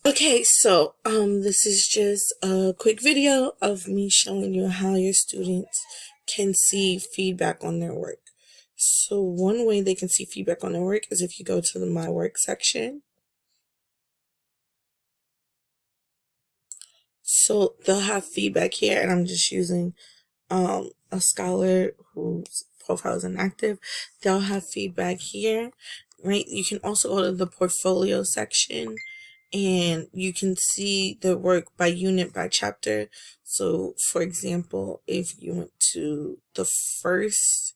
Okay, so this is just a quick video of me showing you how your students can see feedback on their work. So one way they can see feedback on their work is if you go to the My Work section. So they'll have feedback here, and I'm just using a scholar whose profile is inactive. They'll have feedback here, right? You can also go to the portfolio section and you can see the work by unit, by chapter. So for example, if you went to the first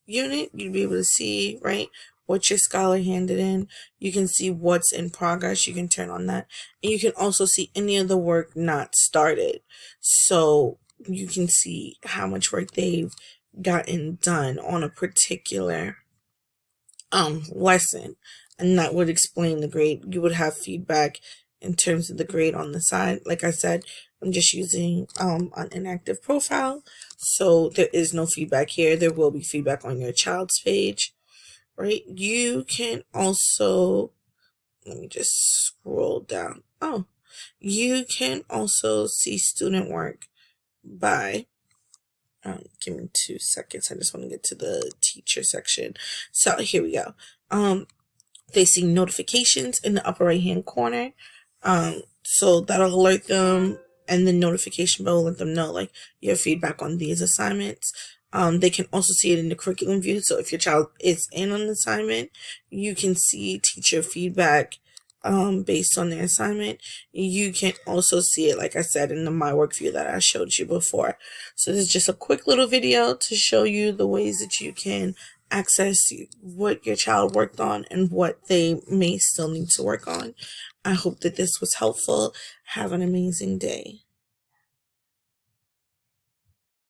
unit, you'd be able to see, right, what your scholar handed in. You can see what's in progress. You can turn on that. And you can also see any of the work not started. So you can see how much work they've gotten done on a particular lesson, and that would explain the grade. You would have feedback in terms of the grade on the side. Like I said, I'm just using an inactive profile, so there is no feedback here. There will be feedback on your child's page, right? You can also, let me just scroll down. Oh, you can also see student work by give me 2 seconds. I just want to get to the teacher section. So here we go. They see notifications in the upper right hand corner. So that'll alert them, and the notification bell will let them know like your feedback on these assignments. They can also see it in the curriculum view. So if your child is in an assignment, you can see teacher feedback based on their assignment. You can also see it, like I said, in the My Work view that I showed you before. So this is just a quick little video to show you the ways that you can access what your child worked on and what they may still need to work on. I hope that this was helpful. Have an amazing day.